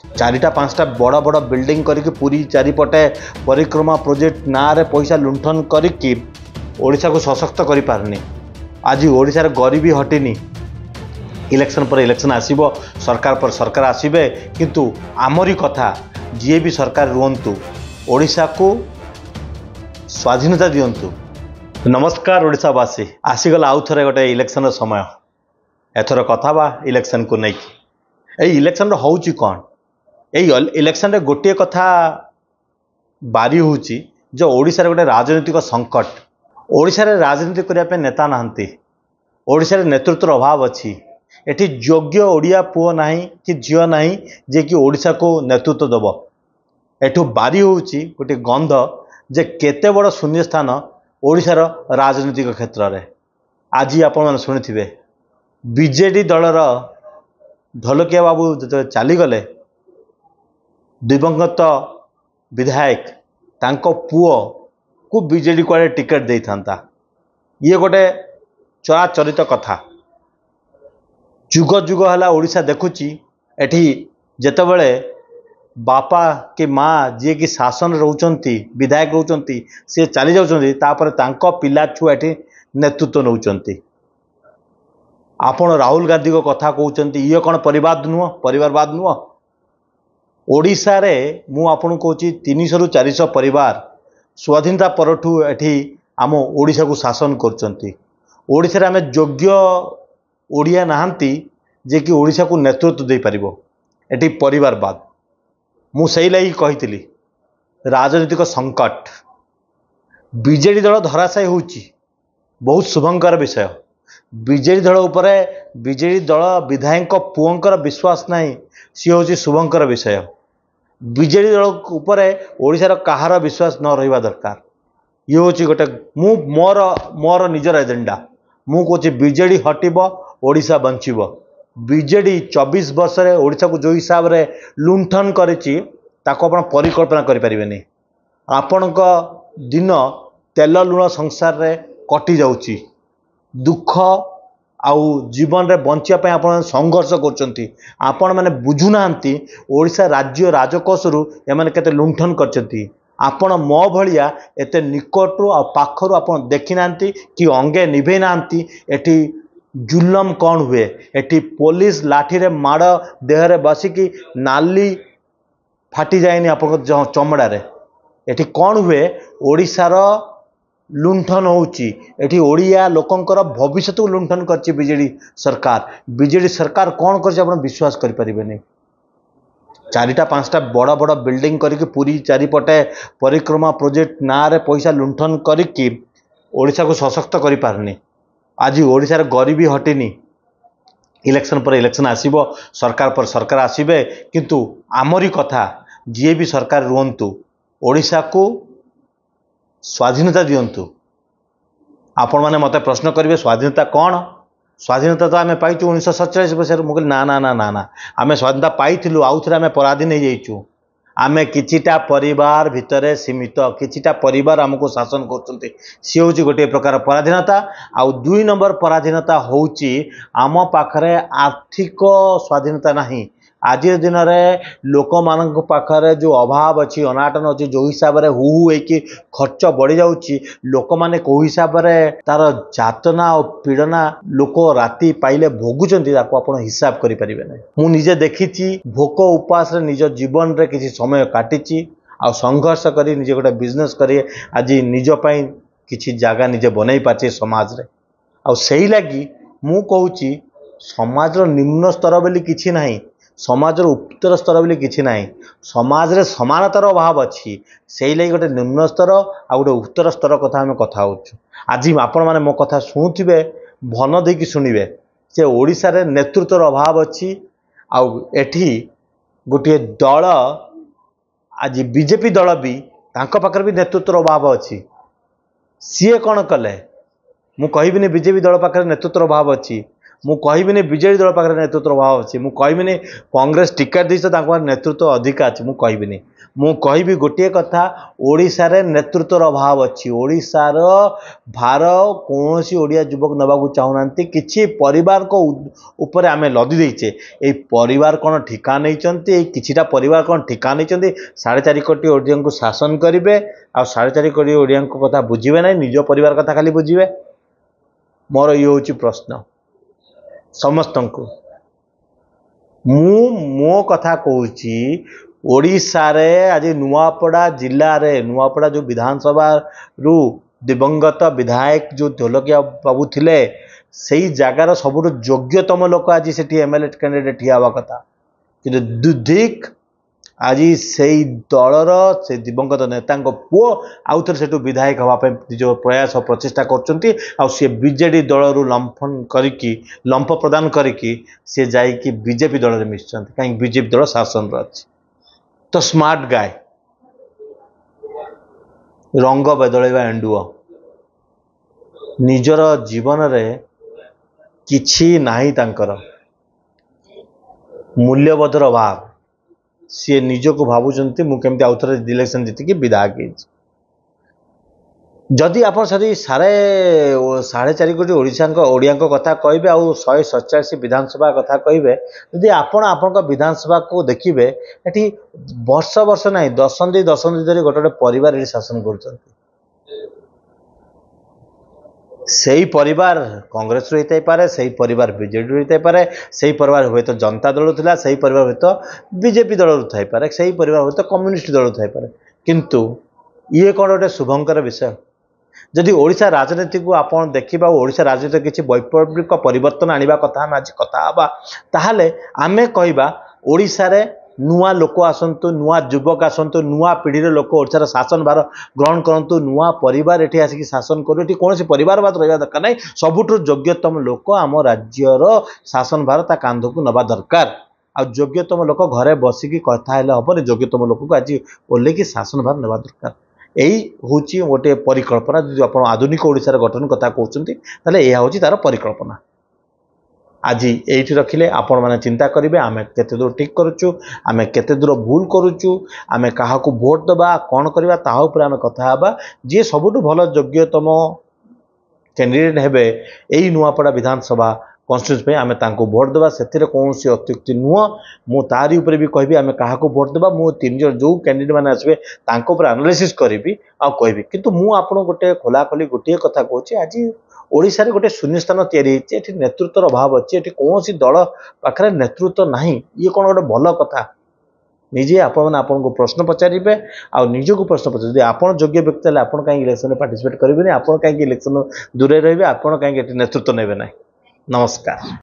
चारिटा पांचटा बड़ बड़ बिल्डिंग करके पूरी चारिपटे परिक्रमा प्रोजेक्ट ना रे पैसा लुंठन करके ओडिशा को सशक्त कर पारनी। आज ओडिशार गरीबी हटिनी। इलेक्शन पर इलेक्शन आसीबो, सरकार पर सरकार आसीबे, किंतु आमरी कथा जी भी सरकार रुहंतु, ओडिशा को स्वाधीनता दियंतु। नमस्कार ओडिशावासी, आसीगला आउ थे गोटे इलेक्शन समय। एथर कथा बा इलेक्शन को नहीं। ये इलेक्शन होउची कौन? यही इलेक्शन रे गोटे कथा बारी होउची जो ओडिशा रे गोटे राजनीतिक संकट। ओडिशा रे राजनीति करिया पे नेता नाहंती। ओडिशा रे नेतृत्व अभाव अछि। एठी योग्य ओडिया पुओ नाही कि झियो नाही जे कि ओडिशा को नेतृत्व दबो। एठू बारी होउची गोटे गंध जे केते बड़ शून्य स्थान ओडिशा रो राजनीतिक क्षेत्र रे। आज आपण माने सुनिथिबे बीजेडी दलर ढोलकिया बाबू जो चली गले, दिवंगत विधायक तांको पुओ को बीजेडी को टिकेट दे था। ये गोटे चराचरित कथा। जुग जुग है ओडिशा देखुची एठी जेतेबेले बापा कि माँ जी कि शासन रोचंती, विधायक रोचंती, से चली जाउचंती, तापर तांको पिला छुआ एठी नेतृत्व नौचंती। आपण राहुल गांधी को कथा कहउचंती, ये कौन परिवारवाद नुह? परिवारवाद नुह। ओडिशा रे मु आपन कहूँ 300 रु 400 परिवार स्वाधीनता परठू एठी आम ओडिशा को शासन करचंती। ओडिशा रे आमे योग्य ओडिया नाहंती जे कि ओडिशा को नेतृत्व दे परिबो। एठी परिवारवाद मु सही लई कहितली। राजनीतिक संकट बीजेडी दल धराशायी होउची, बहुत शुभंकर विषय। बीजेडी दल उपरे बीजेडी दल विधायक पुओंकर विश्वास नहीं, सी हूँ शुभंकर विषय। बीजेडी दल उपरे ओडिशार कहार विश्वास न रहिबा दरकार। ये हूँ गोटे मु मोर निजर एजेंडा। मु कहूँ बीजेडी हटिबो, ओडिशा बंचिबो। बीजेडी 24 वर्ष रे ओडिशा को जो हिसाब रे लुंठन करिछि ताको आपण परिकल्पना करि परिबेनी। आपणक दिन तेल लुण संसार रे कटि जाउछि। दुख आउ जीवन रे बंचिया पे आपण संघर्ष करचंती। आपण माने बुझुना ओडिशा राज्य राजकोष रु एमाने केते लुंठन करचंती। आपण मो भलिया एते निकटरू आ पाखरू आपण देखि नांती कि अंगे निभे नांती एठी जुल्लम कौन हुए। एठी पुलिस लाठी रे माड़ देह रे बसिकी नाली फाटी जाएनी आपण चमड़ा रे। एठी कौन हुए? ओडिशार लुंठन होउची। एठी ओडिया लोकंकर भविष्य को लुंठन करची बीजेडी सरकार। बीजेडी सरकार कौन करची आपण विश्वास करि परिबेनी। चारिटा पांचटा बड़ बड़ बिल्डिंग करके पूरी चारिपटे परिक्रमा प्रोजेक्ट ना रे पैसा लुंठन करके ओडिशा को सशक्त करि पारनी। आज ओडिशार गरीबी हटिनी। इलेक्शन पर इलेक्शन आसीबो, सरकार पर सरकार आसीबे, किंतु आमरी कथा जी भी सरकार रुहंतु, ओडिशा को स्वाधीनता दियंतु। आपण माने मते प्रश्न करिवे स्वाधीनता कौन? स्वाधीनता तो आमे पाइछु 1947 बछर। मुगल ना ना ना ना ना, आमे स्वाधीनता पाइथिलु, आउ थरे आमे पराधीन हो जाइछु। आमे किछिटा परिवार भितरे सीमित, किछिटा परिवार हमको शासन करचंती। सी होची गोटे प्रकार पराधीनता। आउ 2 नंबर पराधीनता होची आम पाखरे आर्थिक स्वाधीनता नहीं। आज दिन में लोक मान पाखरे जो अभाव अच्छी, अनाटन अच्छी, जो हिसाब से हु हु होइकी खर्च बढ़ी जाउची, लोक माने को हिसाब से तार जातना और पीड़ना लोक राति पाइले भोगुचंती, ताको आपण हिसाब करि परिबे नै। मु निजे देखिची भोक उपास रे निज जीवन रे किछि समय काटिची, आ संघर्ष करी निजे गोटे बिजनेस करी आज निज पई किछि जागा निजे बनै पाचे समाज रे। आ सेही लागी मु कहूची समाज रो निम्न स्तर बोली किछि नाही, समाज उत्तर स्तर बोली किछि नाही। समाज रे समानतार अभाव अच्छी, से लगी गोटे निम्न स्तर आ गोटे उत्तर स्तर कथा आम कथा होचु। आज आपण माने मो कथा शुणुथिबे, भन देकी शुणिबे जे ओडिशा रे नेतृत्वर अभाव अच्छी। आ एठी गोटे दल आज बीजेपी दल भी तांको पाखरे भी नेतृत्वर अभाव अच्छी। सीए कौन कले? मु कहबिनी बीजेपी दल पाखरे नेतृत्वर अभाव अच्छी। ମୁଁ କହିବିନି ବିଜେଡି ଦଳ ପାଖରେ ନେତୃତ୍ୱର ଅଭାବ ଅଛି, ମୁଁ କହିବିନି କଂଗ୍ରେସ ଟିକେଟ୍ ଦେଇଛି ତାଙ୍କ ପାଖରେ ନେତୃତ୍ୱ ଅଧିକା ଅଛି, ମୁଁ କହିବିନି। ମୁଁ କହିବି ଗୋଟିଏ କଥା, ଓଡ଼ିଶାରେ ନେତୃତ୍ୱର ଅଭାବ ଅଛି। ଓଡ଼ିଶାର ଭାର କୌଣସି ଓଡ଼ିଆ ଯୁବକ ନେବାକୁ ଚାହୁଁନାହାନ୍ତି। କିଛି ପରିବାରଙ୍କ ଉପରେ ଆମେ ଲଦି ଦେଇଛେ। ଏଇ ପରିବାର କ'ଣ ଠିକା ନେଇଛନ୍ତି? ଏଇ କିଛିଟା ପରିବାର କ'ଣ ଠିକା ନେଇଛନ୍ତି 4.5 କୋଟି ଓଡ଼ିଆଙ୍କୁ ଶାସନ କରିବେ ଆଉ 4.5 କୋଟି ଓଡ଼ିଆଙ୍କ କଥା ବୁଝିବେ ନାହିଁ, ନିଜ ପରିବାର କଥା ଖାଲି ବୁଝିବେ? ମୋର ଇଏ ହେଉଛି ପ୍ରଶ୍ନ ସମସ୍ତଙ୍କୁ। ମୁଁ ମୋ କଥା କହୁଛି, ଓଡ଼ିଶାରେ ଆଜି ନୂଆପଡ଼ା ଜିଲ୍ଲାରେ, ନୂଆପଡ଼ା ଯେଉଁ ବିଧାନସଭାରୁ ଦିବଙ୍ଗତ ବିଧାୟକ ଯେଉଁ ଢୋଲକିଆ ବାବୁ ଥିଲେ, ସେଇ ଜାଗାର ସବୁଠୁ ଯୋଗ୍ୟତମ ଲୋକ ଆଜି ସେଠି MLA କ୍ୟାଣ୍ଡିଡେଟ୍ ଠିଆ ହେବା କଥା। କିନ୍ତୁ ଦୁର୍ଧିକ୍ ଆଜି ସେଇ ଦଳର ସେ ଦିବଙ୍ଗତ ନେତାଙ୍କ ପୁଅ ଆଉ ଥରେ ସେଠୁ ବିଧାୟକ ହେବା ପାଇଁ ନିଜ ପ୍ରୟାସ ପ୍ରଚେଷ୍ଟା କରୁଛନ୍ତି। ଆଉ ସେ ବିଜେଡି ଦଳରୁ ଲମ୍ଫ ପ୍ରଦାନ କରିକି ସେ ଯାଇକି ବିଜେପି ଦଳରେ ମିଶିଛନ୍ତି। କାହିଁକି? ବିଜେପି ଦଳ ଶାସନରେ ଅଛି। ତ ସ୍ମାର୍ଟ ଗାଏ, ରଙ୍ଗ ବଦଳେଇବା ଏଣ୍ଡୁଅ। ନିଜର ଜୀବନରେ କିଛି ନାହିଁ ତାଙ୍କର, ମୂଲ୍ୟବୋଧର ଅଭାବ। ସିଏ ନିଜକୁ ଭାବୁଛନ୍ତି ମୁଁ କେମିତି ଆଉ ଥରେ ଇଲେକ୍ସନ୍ ଜିତିକି ବିଧାୟକ ହେଇଛି। ଯଦି ଆପଣ ସେଠି 4.5 କୋଟି ଓଡ଼ିଆଙ୍କ କଥା କହିବେ ଆଉ 147 ବିଧାନସଭା କଥା କହିବେ, ଯଦି ଆପଣ ଆପଣଙ୍କ ବିଧାନସଭାକୁ ଦେଖିବେ, ଏଠି ବର୍ଷ ନାହିଁ, ଦଶନ୍ଧି ଧରି ଗୋଟେ ପରିବାର ଏଠି ଶାସନ କରୁଛନ୍ତି। ସେଇ ପରିବାର କଂଗ୍ରେସରୁ ହେଇଥାଇପାରେ, ସେଇ ପରିବାର ବିଜେଡିରୁ ହେଇଥାଇପାରେ, ସେଇ ପରିବାର ହୁଏତ ଜନତା ଦଳରୁ ଥିଲା, ସେଇ ପରିବାର ହୁଏତ ବିଜେପି ଦଳରୁ ଥାଇପାରେ, ସେଇ ପରିବାର ହୁଏତ କମ୍ୟୁନିଷ୍ଟ ଦଳରୁ ଥାଇପାରେ। କିନ୍ତୁ ଇଏ କ'ଣ ଗୋଟେ ଶୁଭଙ୍କର ବିଷୟ? ଯଦି ଓଡ଼ିଶା ରାଜନୀତିକୁ ଆପଣ ଦେଖିବା ଓ ଓଡ଼ିଶା ରାଜନୀତିରେ କିଛି ବୈପ୍ଳବିକ ପରିବର୍ତ୍ତନ ଆଣିବା କଥା ଆମେ ଆଜି କଥା ହେବା, ତାହେଲେ ଆମେ କହିବା ଓଡ଼ିଶାରେ ନୂଆ ଲୋକ ଆସନ୍ତୁ, ନୂଆ ଯୁବକ ଆସନ୍ତୁ, ନୂଆ ପିଢ଼ିର ଲୋକ ଓଡ଼ିଶାର ଶାସନ ଭାର ଗ୍ରହଣ କରନ୍ତୁ, ନୂଆ ପରିବାର ଏଠି ଆସିକି ଶାସନ କରୁ। ଏଠି କୌଣସି ପରିବାରବାଦ ରହିବା ଦରକାର ନାହିଁ। ସବୁଠୁ ଯୋଗ୍ୟତମ ଲୋକ ଆମ ରାଜ୍ୟର ଶାସନ ଭାର ତା କାନ୍ଧକୁ ନେବା ଦରକାର। ଆଉ ଯୋଗ୍ୟତମ ଲୋକ ଘରେ ବସିକି କଥା ହେଲେ ହେବନି, ଯୋଗ୍ୟତମ ଲୋକକୁ ଆଜି ଓହ୍ଲେଇକି ଶାସନ ଭାର ନେବା ଦରକାର। ଏଇ ହେଉଛି ଗୋଟିଏ ପରିକଳ୍ପନା। ଯଦି ଆପଣ ଆଧୁନିକ ଓଡ଼ିଶାର ଗଠନ କଥା କହୁଛନ୍ତି, ତାହେଲେ ଏହା ହେଉଛି ତା'ର ପରିକଳ୍ପନା। ଆଜି ଏଇଠି ରଖିଲେ ଆପଣମାନେ ଚିନ୍ତା କରିବେ ଆମେ କେତେ ଦୂର ଠିକ୍ କରୁଛୁ, ଆମେ କେତେ ଦୂର ଭୁଲ କରୁଛୁ, ଆମେ କାହାକୁ ଭୋଟ୍ ଦେବା, କ'ଣ କରିବା, ତାହା ଉପରେ ଆମେ କଥା ହେବା। ଯିଏ ସବୁଠୁ ଭଲ ଯୋଗ୍ୟତମ କ୍ୟାଣ୍ଡିଡେଟ୍ ହେବେ ଏଇ ନୂଆପଡ଼ା ବିଧାନସଭା କନଷ୍ଟିଚ୍ୟୁଏନ୍ସି ପାଇଁ, ଆମେ ତାଙ୍କୁ ଭୋଟ୍ ଦେବା। ସେଥିରେ କୌଣସି ଅତ୍ୟୁକ୍ତି ନୁହଁ। ମୁଁ ତାରି ଉପରେ ବି କହିବି ଆମେ କାହାକୁ ଭୋଟ୍ ଦେବା। ମୁଁ 3 ଜଣ ଯେଉଁ କ୍ୟାଣ୍ଡିଡେଟ୍ ମାନେ ଆସିବେ ତାଙ୍କ ଉପରେ ଆନାଲିସିସ୍ କରିବି ଆଉ କହିବି। କିନ୍ତୁ ମୁଁ ଆପଣଙ୍କୁ ଗୋଟେ ଖୋଲାଖୋଲି ଗୋଟିଏ କଥା କହୁଛି, ଆଜି ଓଡ଼ିଶାରେ ଗୋଟେ ଶୂନ୍ୟସ୍ଥାନ ତିଆରି ହେଇଛି। ଏଠି ନେତୃତ୍ୱର ଅଭାବ ଅଛି। ଏଠି କୌଣସି ଦଳ ପାଖରେ ନେତୃତ୍ୱ ନାହିଁ। ଇଏ କ'ଣ ଗୋଟେ ଭଲ କଥା? ନିଜେ ଆପଣମାନେ ଆପଣଙ୍କୁ ପ୍ରଶ୍ନ ପଚାରିବେ ଆଉ ନିଜକୁ ପ୍ରଶ୍ନ ପଚାରିବେ। ଯଦି ଆପଣ ଯୋଗ୍ୟ ବ୍ୟକ୍ତି ହେଲେ ଆପଣ କାହିଁକି ଇଲେକ୍ସନରେ ପାର୍ଟିସିପେଟ୍ କରିବେନି? ଆପଣ କାହିଁକି ଇଲେକ୍ସନ ଦୂରରେ ରହିବେ? ଆପଣ କାହିଁକି ଏଠି ନେତୃତ୍ୱ ନେବେ ନାହିଁ? ନମସ୍କାର।